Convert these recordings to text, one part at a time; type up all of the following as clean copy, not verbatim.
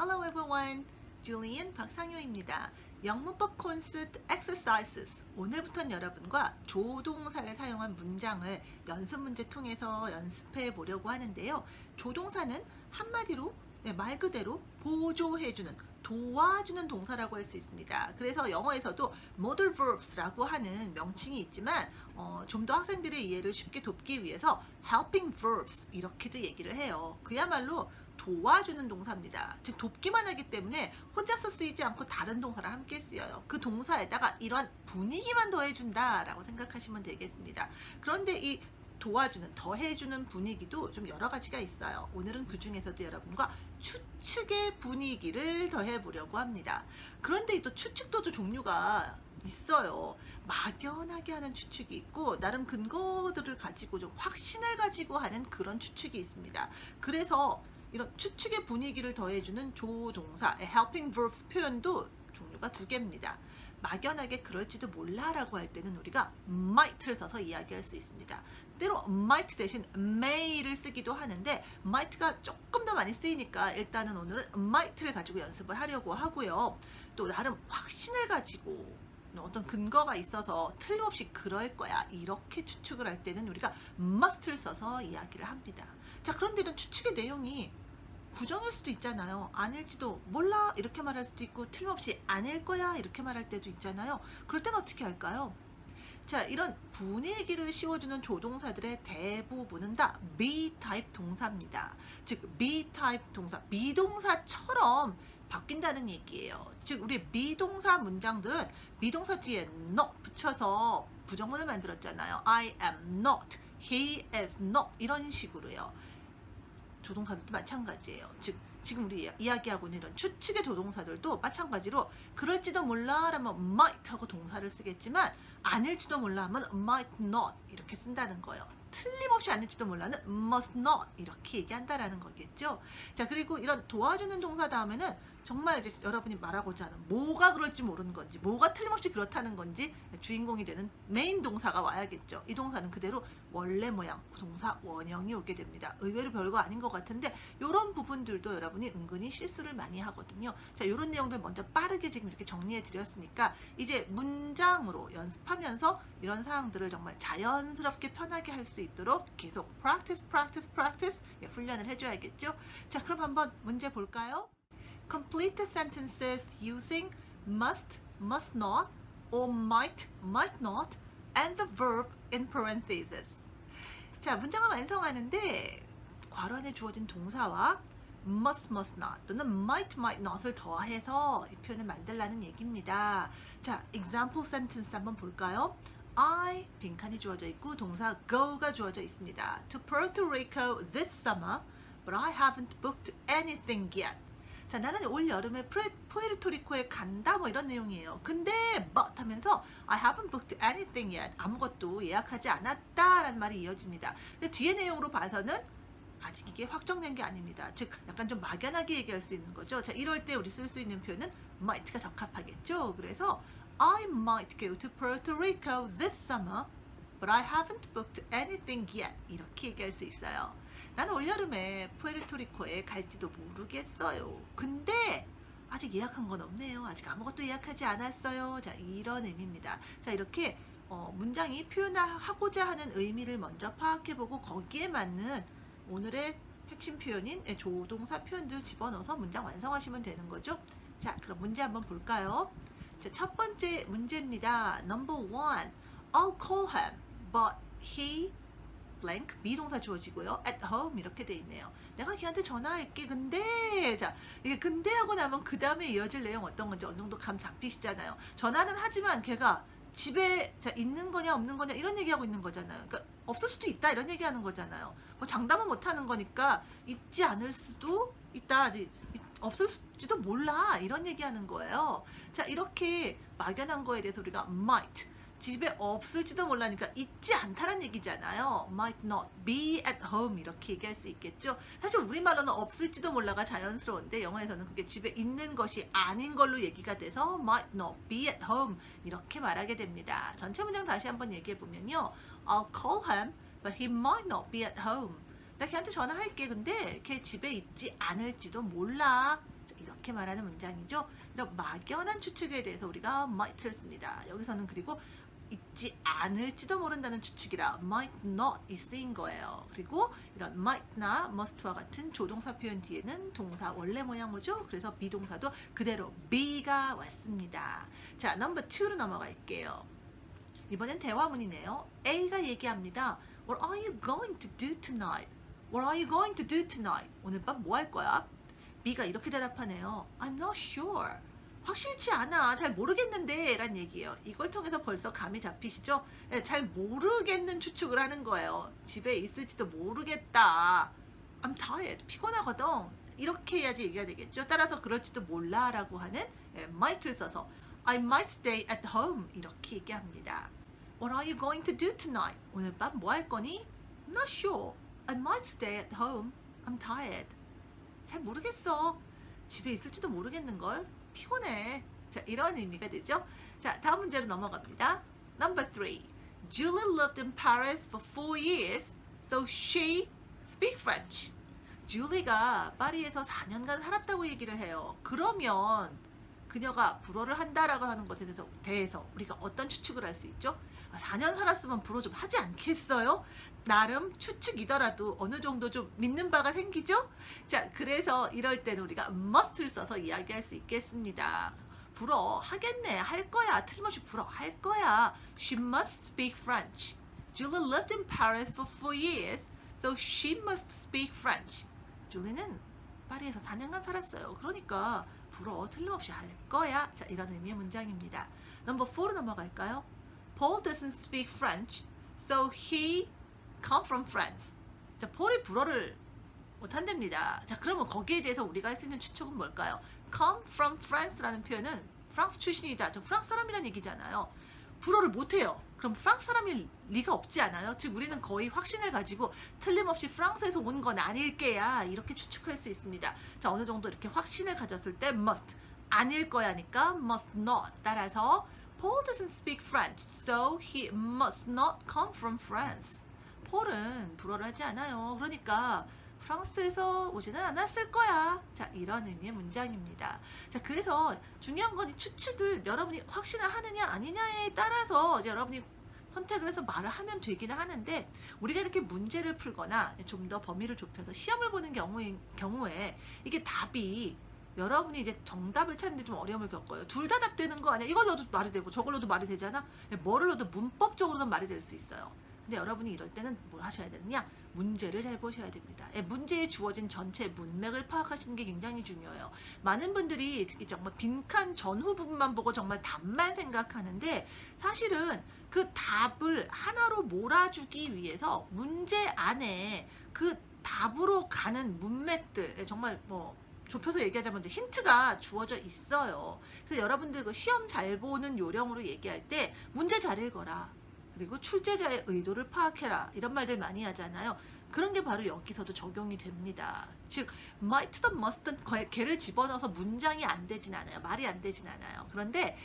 Hello everyone, Julian 박상효입니다. 영문법 콘서트 exercises. 오늘부터는 여러분과 조동사를 사용한 문장을 연습 문제 통해서 연습해 보려고 하는데요. 조동사는 한마디로 말 그대로 보조해주는, 도와주는 동사라고 할 수 있습니다. 그래서 영어에서도 modal verbs라고 하는 명칭이 있지만 좀 더 학생들의 이해를 쉽게 돕기 위해서 helping verbs 이렇게도 얘기를 해요. 그야말로 도와주는 동사입니다. 즉 돕기만 하기 때문에 혼자서 쓰이지 않고 다른 동사를 함께 쓰여요. 그 동사에다가 이런 분위기만 더해준다 라고 생각하시면 되겠습니다. 그런데 이 도와주는, 더해주는 분위기도 좀 여러 가지가 있어요. 오늘은 그 중에서도 여러분과 추측의 분위기를 더해보려고 합니다. 그런데 또 추측도 종류가 있어요. 막연하게 하는 추측이 있고 나름 근거들을 가지고 좀 확신을 가지고 하는 그런 추측이 있습니다. 그래서 이런 추측의 분위기를 더해주는 조동사, helping verbs 표현도 종류가 두 개입니다. 막연하게 그럴지도 몰라라고 할 때는 우리가 might를 써서 이야기할 수 있습니다. 때로 might 대신 may를 쓰기도 하는데 might가 조금 더 많이 쓰이니까 일단은 오늘은 might를 가지고 연습을 하려고 하고요. 또 나름 확신을 가지고 어떤 근거가 있어서 틀림없이 그럴 거야 이렇게 추측을 할 때는 우리가 must를 써서 이야기를 합니다. 자, 그런데 이런 추측의 내용이 부정일 수도 있잖아요. 아닐지도 몰라 이렇게 말할 수도 있고 틀림없이 아닐 거야 이렇게 말할 때도 있잖아요. 그럴 땐 어떻게 할까요? 자, 이런 분위기를 씌워주는 조동사들의 대부분은 다 be 타입 동사입니다. 즉 be 타입 동사, 비동사처럼 바뀐다는 얘기예요. 즉 우리 비동사 문장들은 비동사 뒤에 not 붙여서 부정문을 만들었잖아요. I am not, he is not 이런 식으로요. 조동사들도 마찬가지예요. 즉 지금 우리 이야기하고 있는 이런 추측의 조동사들도 마찬가지로 그럴지도 몰라 라면 might 하고 동사를 쓰겠지만 아닐지도 몰라 하면 might not 이렇게 쓴다는 거예요. 틀림없이 아닐지도 몰라는 must not 이렇게 얘기한다라는 거겠죠. 자, 그리고 이런 도와주는 동사 다음에는 정말 이제 여러분이 말하고자 하는 뭐가 그럴지 모르는 건지 뭐가 틀림없이 그렇다는 건지 주인공이 되는 메인 동사가 와야겠죠. 이 동사는 그대로 원래 모양 동사 원형이 오게 됩니다. 의외로 별거 아닌 것 같은데 이런 부분들도 여러분이 은근히 실수를 많이 하거든요. 자, 이런 내용들 먼저 빠르게 지금 이렇게 정리해 드렸으니까 이제 문장으로 연습하면서 이런 사항들을 정말 자연스럽게 편하게 할 수 있도록 계속 practice 훈련을 해줘야겠죠. 자, 그럼 한번 문제 볼까요? Complete the sentences using must, must not, or might, might not, and the verb in parentheses. 자, 문장을 완성하는데 괄호 안에 주어진 동사와 must, must not 또는 might, might not을 더해서 이 표현을 만들라는 얘기입니다. 자, example sentence 한번 볼까요? I, 빈칸이 주어져 있고 동사 go가 주어져 있습니다. To Puerto Rico this summer, but I haven't booked anything yet. 자, 나는 올 여름에 푸에르토리코에 간다 뭐 이런 내용이에요. 근데 but 하면서 I haven't booked anything yet. 아무것도 예약하지 않았다라는 말이 이어집니다. 근데 뒤에 내용으로 봐서는 아직 이게 확정된 게 아닙니다. 즉 약간 좀 막연하게 얘기할 수 있는 거죠. 자, 이럴 때 우리 쓸 수 있는 표현은 might가 적합하겠죠. 그래서 I might go to Puerto Rico this summer, but I haven't booked anything yet. 이렇게 얘기할 수 있어요. 나는 올여름에 푸에르토리코에 갈지도 모르겠어요. 근데 아직 예약한 건 없네요. 아직 아무것도 예약하지 않았어요. 자, 이런 의미입니다. 자, 이렇게 문장이 표현하고자 하는 의미를 먼저 파악해보고 거기에 맞는 오늘의 핵심 표현인 조동사 표현들 집어넣어서 문장 완성하시면 되는 거죠. 자, 그럼 문제 한번 볼까요? 자, 첫 번째 문제입니다. Number 1. I'll call him, but he blank 미동사 주어지고요. at home 이렇게 돼 있네요. 내가 걔한테 전화할게. 근데 자, 이게 근데 하고 나면 그 다음에 이어질 내용 어떤 건지 어느 정도 감 잡히시잖아요. 전화는 하지만 걔가 집에 자 있는 거냐 없는 거냐 이런 얘기하고 있는 거잖아요. 그러니까 없을 수도 있다 이런 얘기하는 거잖아요. 뭐 장담은 못하는 거니까 있지 않을 수도 있다. 없을지도 몰라 이런 얘기하는 거예요. 자, 이렇게 막연한 거에 대해서 우리가 might 집에 없을지도 몰라니까 있지 않다는 얘기잖아요. might not be at home 이렇게 얘기할 수 있겠죠. 사실 우리말로는 없을지도 몰라가 자연스러운데 영어에서는 그게 집에 있는 것이 아닌 걸로 얘기가 돼서 might not be at home 이렇게 말하게 됩니다. 전체 문장 다시 한번 얘기해 보면요. I'll call him, but he might not be at home. 나 걔한테 전화할게. 근데 걔 집에 있지 않을지도 몰라. 이렇게 말하는 문장이죠. 이런 막연한 추측에 대해서 우리가 might를 씁니다. 여기서는 그리고 있지 않을지도 모른다는 추측이라 might not이 쓰인 거예요. 그리고 이런 might나 must와 같은 조동사 표현 뒤에는 동사 원래 모양 뭐죠? 그래서 비동사도 그대로 be가 왔습니다. 자, 넘버 2로 넘어갈게요. 이번엔 대화문이네요. A가 얘기합니다. What are you going to do tonight? What are you going to do tonight? 오늘 밤 뭐 할 거야? B가 이렇게 대답하네요. I'm not sure. 확실치 않아. 잘 모르겠는데 라는 얘기예요. 이걸 통해서 벌써 감이 잡히시죠? 네, 잘 모르겠는 추측을 하는 거예요. 집에 있을지도 모르겠다. I'm tired. 피곤하거든. 이렇게 해야지 얘기가 되겠죠. 따라서 그럴지도 몰라 라고 하는 might를 써서 I might stay at home 이렇게 얘기합니다. What are you going to do tonight? 오늘 밤 뭐 할 거니? I'm not sure. I might stay at home. I'm tired. 잘 모르겠어. 집에 있을지도 모르겠는걸. 피곤해. 자, 이런 의미가 되죠. 자, 다음 문제로 넘어갑니다. Number 3. Julie lived in Paris for 4 years, so she speaks French. 줄리가 파리에서 4년간 살았다고 얘기를 해요. 그러면 그녀가 불어를 한다라고 하는 것에 대해서 우리가 어떤 추측을 할 수 있죠? 4년 살았으면 불어 좀 하지 않겠어요? 나름 추측이더라도 어느 정도 좀 믿는 바가 생기죠? 자, 그래서 이럴 때는 우리가 must를 써서 이야기할 수 있겠습니다. 불어 하겠네, 할 거야, 틀림없이 불어 할 거야. She must speak French. Julie lived in Paris for 4 years, so she must speak French. 줄리는 파리에서 4년간 살았어요. 그러니까 불어 틀림없이 할 거야. 자, 이런 의미의 문장입니다. 넘버 4로 넘어갈까요? Paul doesn't speak French, so he come from France. 자, 폴이 불어를 못한답니다. 자, 그러면 거기에 대해서 우리가 할 수 있는 추측은 뭘까요? Come from France라는 표현은 프랑스 출신이다. 저 프랑스 사람이라는 얘기잖아요. 불어를 못해요. 그럼 프랑스 사람일 리가 없지 않아요? 즉 우리는 거의 확신을 가지고 틀림없이 프랑스에서 온 건 아닐게야 이렇게 추측할 수 있습니다. 자, 어느 정도 이렇게 확신을 가졌을 때 must 아닐 거야니까 must not. 따라서 Paul doesn't speak French, so he must not come from France. 폴은 불어를 하지 않아요. 그러니까 프랑스에서 오지는 않았을 거야. 자, 이런 의미의 문장입니다. 자, 그래서 중요한 건 이 추측을 여러분이 확신을 하느냐 아니냐에 따라서 여러분이 선택을 해서 말을 하면 되기는 하는데 우리가 이렇게 문제를 풀거나 좀 더 범위를 좁혀서 시험을 보는 경우에 이게 답이 여러분이 이제 정답을 찾는데 좀 어려움을 겪어요. 둘 다 답되는 거 아니야? 이걸 넣어도 말이 되고 저걸 넣어도 말이 되잖아? 뭐를 넣어도 문법적으로는 말이 될 수 있어요. 근데 여러분이 이럴 때는 뭘 하셔야 되느냐? 문제를 잘 보셔야 됩니다. 문제에 주어진 전체 문맥을 파악하시는 게 굉장히 중요해요. 많은 분들이 특히 정말 빈칸 전후 부분만 보고 정말 답만 생각하는데 사실은 그 답을 하나로 몰아주기 위해서 문제 안에 그 답으로 가는 문맥들 정말 뭐 좁혀서 얘기하자면 이제 힌트가 주어져 있어요. 그래서 여러분들 그 시험 잘 보는 요령으로 얘기할 때 문제 잘 읽어라. 그리고 출제자의 의도를 파악해라. 이런 말들 많이 하잖아요. 그런 게 바로 여기서도 적용이 됩니다. 즉, might든 must든 걔를 집어넣어서 문장이 안 되진 않아요. 말이 안 되진 않아요. 그런데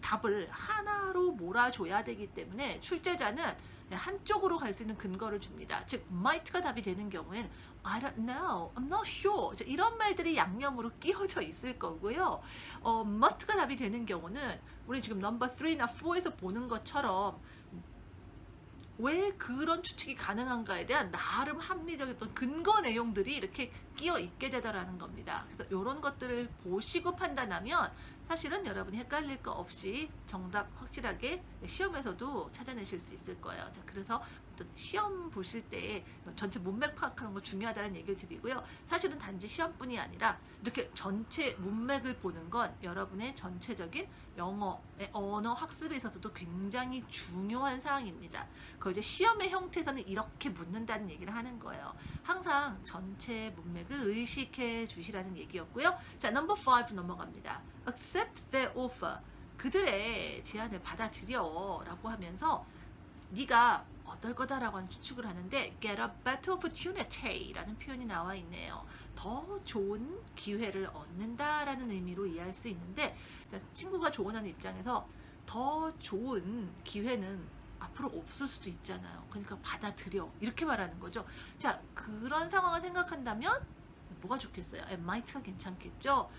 답을 하나로 몰아줘야 되기 때문에 출제자는 한쪽으로 갈 수 있는 근거를 줍니다. 즉, might가 답이 되는 경우엔 I don't know, I'm not sure. 이런 말들이 양념으로 끼워져 있을 거고요. must가 답이 되는 경우는 우리 지금 넘버 3나 4에서 보는 것처럼 왜 그런 추측이 가능한가에 대한 나름 합리적인 근거 내용들이 이렇게 끼어 있게 되더라는 겁니다. 그래서 이런 것들을 보시고 판단하면 사실은 여러분이 헷갈릴 거 없이 정답 확실하게 시험에서도 찾아내실 수 있을 거예요. 자, 그래서 시험 보실 때 전체 문맥 파악하는 거 중요하다는 얘기를 드리고요. 사실은 단지 시험뿐이 아니라 이렇게 전체 문맥을 보는 건 여러분의 전체적인 영어의 언어 학습에 있어서도 굉장히 중요한 사항입니다. 그 이제 시험의 형태에서는 이렇게 묻는다는 얘기를 하는 거예요. 항상 전체 문맥을 의식해 주시라는 얘기였고요. 자, 넘버 5 넘어갑니다. Accept their offer. 그들의 제안을 받아들여 라고 하면서 네가 어떨 거다라고 하는 추측을 하는데 get a better opportunity 라는 표현이 나와 있네요. 더 좋은 기회를 얻는다라는 의미로 이해할 수 있는데 친구가 조언하는 입장에서 더 좋은 기회는 앞으로 없을 수도 있잖아요. 그러니까 받아들여 이렇게 말하는 거죠. 자, 그런 상황을 생각한다면 뭐가 좋겠어요? might가 괜찮겠죠?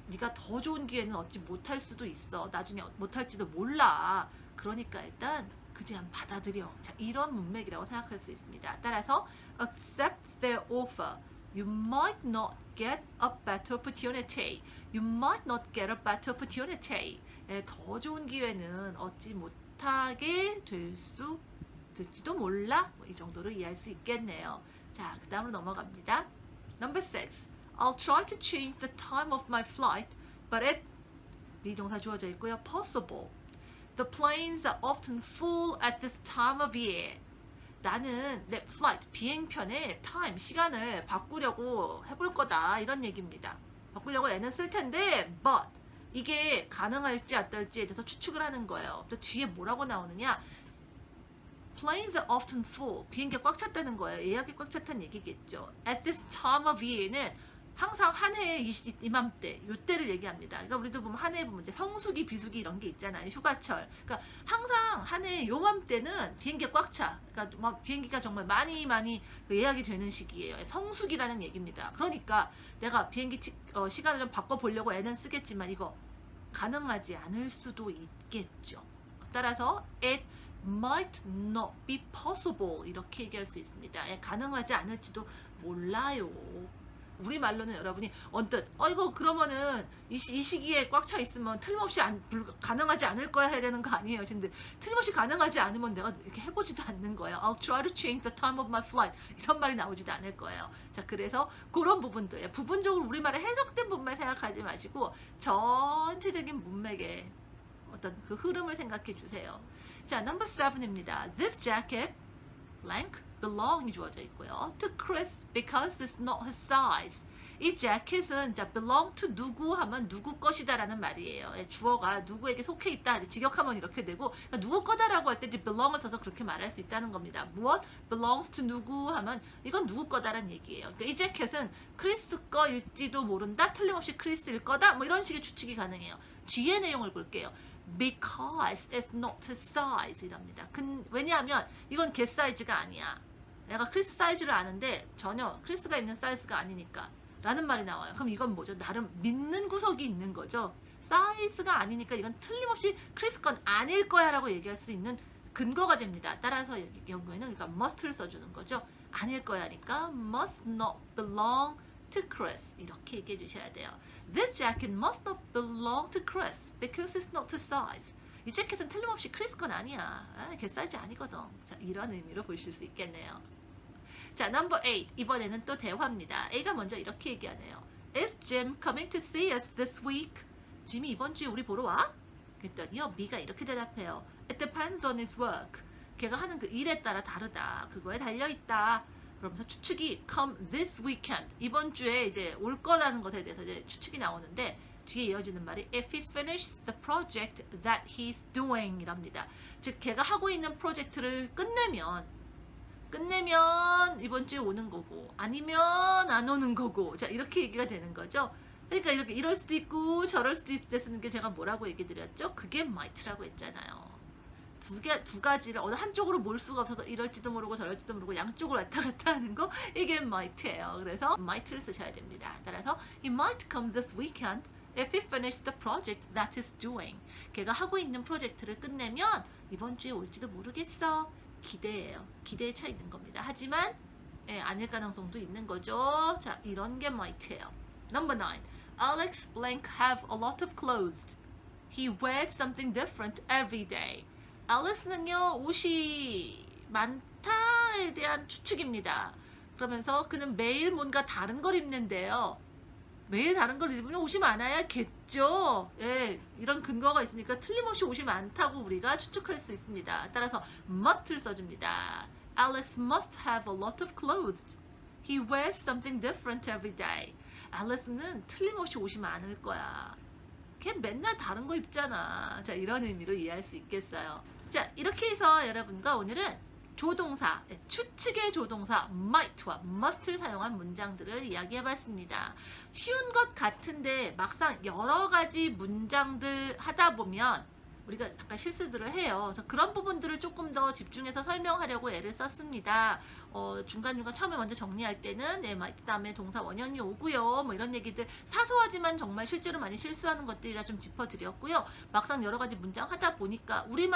네가 더 좋은 기회는 얻지 못할 수도 있어. 나중에 못할지도 몰라. 그러니까 일단 그냥 받아들여. 자, 이런 문맥이라고 생각할 수 있습니다. 따라서 accept their offer. You might not get a better opportunity. You might not get a better opportunity. 더 좋은 기회는 얻지 못하게 될지도 몰라. 이 정도로 이해할 수 있겠네요. 자, 그 다음으로 넘어갑니다. Number 6. I'll try to change the time of my flight, but it 비동사 주어져 있고요. possible. The planes are often full at this time of year. 나는 내 flight, 비행편의 time, 시간을 바꾸려고 해볼 거다. 이런 얘기입니다. 바꾸려고 애는 쓸 텐데, but 이게 가능할지 어떨지에 대해서 추측을 하는 거예요. 또 뒤에 뭐라고 나오느냐? Planes are often full. 비행기가 꽉 찼다는 거예요. 예약이 꽉 찼다는 얘기겠죠. At this time of year는 항상 한 해의 이맘때, 요때를 얘기합니다. 그러니까 우리도 보면 한 해에 보면 이제 성수기, 비수기 이런 게 있잖아요. 휴가철. 그러니까 항상 한 해의 요맘때는 비행기가 꽉 차. 그러니까 막 비행기가 정말 많이 예약이 되는 시기예요. 성수기라는 얘기입니다. 그러니까 내가 비행기 시간을 좀 바꿔보려고 애는 쓰겠지만 이거 가능하지 않을 수도 있겠죠. 따라서 it might not be possible 이렇게 얘기할 수 있습니다. 가능하지 않을지도 몰라요. 우리말로는 여러분이 언뜻 이거 그러면은 이 시기에 꽉 차 있으면 틀림없이 가능하지 않을 거야 해야 되는 거 아니에요. 근데 틀림없이 가능하지 않으면 내가 이렇게 해보지도 않는 거예요. I'll try to change the time of my flight 이런 말이 나오지도 않을 거예요. 자, 그래서 그런 부분도 부분적으로 우리말에 해석된 부분만 생각하지 마시고 전체적인 문맥의 어떤 그 흐름을 생각해 주세요. 자, number 7입니다. This jacket blank belong이 주어져 있고요. To Chris because it's not his size. 이 재킷은 자 belong to 누구 하면 누구 것이다 라는 말이에요. 주어가 누구에게 속해 있다. 직역하면 이렇게 되고 그러니까 누구 거다라고 할 때 이제 belong을 써서 그렇게 말할 수 있다는 겁니다. 무엇? belongs to 누구 하면 이건 누구 거다라는 얘기예요. 그러니까 이 재킷은 크리스 거일지도 모른다. 틀림없이 크리스일 거다. 뭐 이런 식의 추측이 가능해요. 뒤에 내용을 볼게요. Because it's not his size 이랍니다. 왜냐하면 이건 걔 사이즈가 아니야. 내가 크리스 사이즈를 아는데 전혀 크리스가 있는 사이즈가 아니니까 라는 말이 나와요. 그럼 이건 뭐죠? 나름 믿는 구석이 있는 거죠. 사이즈가 아니니까 이건 틀림없이 크리스 건 아닐 거야 라고 얘기할 수 있는 근거가 됩니다. 따라서 여기 경우에는 우리가 must를 써주는 거죠. 아닐 거야니까 must not belong to Chris 이렇게 얘기해 주셔야 돼요. This jacket must not belong to Chris because it's not his size. 이 재킷은 틀림없이 크리스 건 아니야. 걔 사이즈 아니거든. 자, 이런 의미로 보실 수 있겠네요. 자, number 8. 이번에는 또 대화입니다. A가 먼저 이렇게 얘기하네요. Is Jim coming to see us this week? 짐이 이번 주에 우리 보러 와? 그랬더니요, B가 이렇게 대답해요. It depends on his work. 걔가 하는 그 일에 따라 다르다. 그거에 달려있다. 그러면서 추측이 come this weekend. 이번 주에 이제 올 거라는 것에 대해서 이제 추측이 나오는데 뒤에 이어지는 말이 if he finishes the project that he's doing 이랍니다. 즉 걔가 하고 있는 프로젝트를 끝내면 이번 주에 오는 거고 아니면 안 오는 거고 자 이렇게 얘기가 되는 거죠. 그러니까 이렇게 이럴 수도 있고 저럴 수도 있을 때 쓰는 게 제가 뭐라고 얘기 드렸죠? 그게 might라고 했잖아요. 두 가지를 어느 한쪽으로 몰 수가 없어서 이럴지도 모르고 저럴지도 모르고 양쪽으로 왔다 갔다 하는 거 이게 might예요. 그래서 might를 쓰셔야 됩니다. 따라서 he might come this weekend if he finishes the project that he's doing. 걔가 하고 있는 프로젝트를 끝내면 이번 주에 올지도 모르겠어. 기대예요. 기대에 차 있는 겁니다. 하지만 아닐 가능성도 있는 거죠. 자, 이런 게 might예요. Number 9. Alex blank have a lot of clothes. He wears something different every day. 알렉스는요 옷이 많다에 대한 추측입니다. 그러면서 그는 매일 뭔가 다른 걸 입는데요. 매일 다른 걸 입으면 옷이 많아야겠죠. 예, 이런 근거가 있으니까 틀림없이 옷이 많다고 우리가 추측할 수 있습니다. 따라서 must를 써줍니다. Alex must have a lot of clothes. He wears something different every day. 알렉스는 틀림없이 옷이 많을 거야. 걔 맨날 다른 거 입잖아. 자, 이런 의미로 이해할 수 있겠어요. 자, 이렇게 해서 여러분과 오늘은 조동사, 추측의 조동사 might와 must를 사용한 문장들을 이야기해봤습니다. 쉬운 것 같은데 막상 여러 가지 문장들 하다 보면 우리가 약간 실수들을 해요. 그래서 그런 부분들을 조금 더 집중해서 설명하려고 애를 썼습니다. 중간중간 처음에 먼저 정리할 때는 네, might 다음에 동사 원형이 오고요. 뭐 이런 얘기들 사소하지만 정말 실제로 많이 실수하는 것들이라 좀 짚어드렸고요. 막상 여러 가지 문장 하다 보니까 우리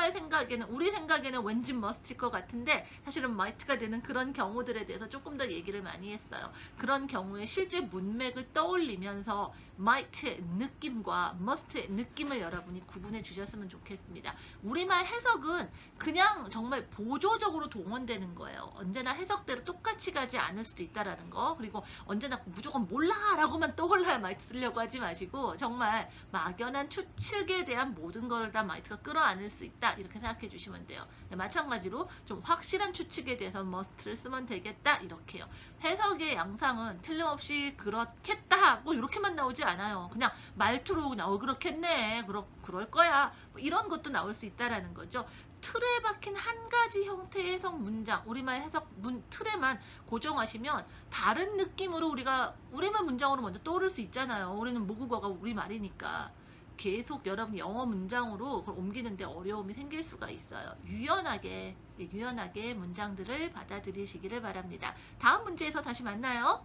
생각에는 왠지 must일 것 같은데 사실은 might가 되는 그런 경우들에 대해서 조금 더 얘기를 많이 했어요. 그런 경우에 실제 문맥을 떠올리면서 might의 느낌과 must의 느낌을 여러분이 구분해 주셨으면 좋겠습니다. 우리말 해석은 그냥 정말 보조적으로 동원되는 거예요. 언제나 해석대로 똑같이 가지 않을 수도 있다라는 거. 그리고 언제나 무조건 몰라 라고만 떠올라야 might 쓰려고 하지 마시고 정말 막연한 추측에 대한 모든 걸 다 might가 끌어안을 수 있다 이렇게 생각해 주시면 돼요. 네, 마찬가지로 좀 확실한 추측에 대해서 must를 쓰면 되겠다 이렇게요. 해석의 양상은 틀림없이 그렇겠다 하고 이렇게만 나오지 않아요. 그냥 말투로 그냥 그렇겠네 그럴 거야 뭐 이런 것도 나올 수 있다라는 거죠. 틀에 박힌 한 가지 형태의 해석 문장, 우리말 해석 틀에만 고정하시면 다른 느낌으로 우리가 우리말 문장으로 먼저 떠오를 수 있잖아요. 우리는 모국어가 우리말이니까. 계속 여러분 영어 문장으로 그걸 옮기는데 어려움이 생길 수가 있어요. 유연하게 문장들을 받아들이시기를 바랍니다. 다음 문제에서 다시 만나요.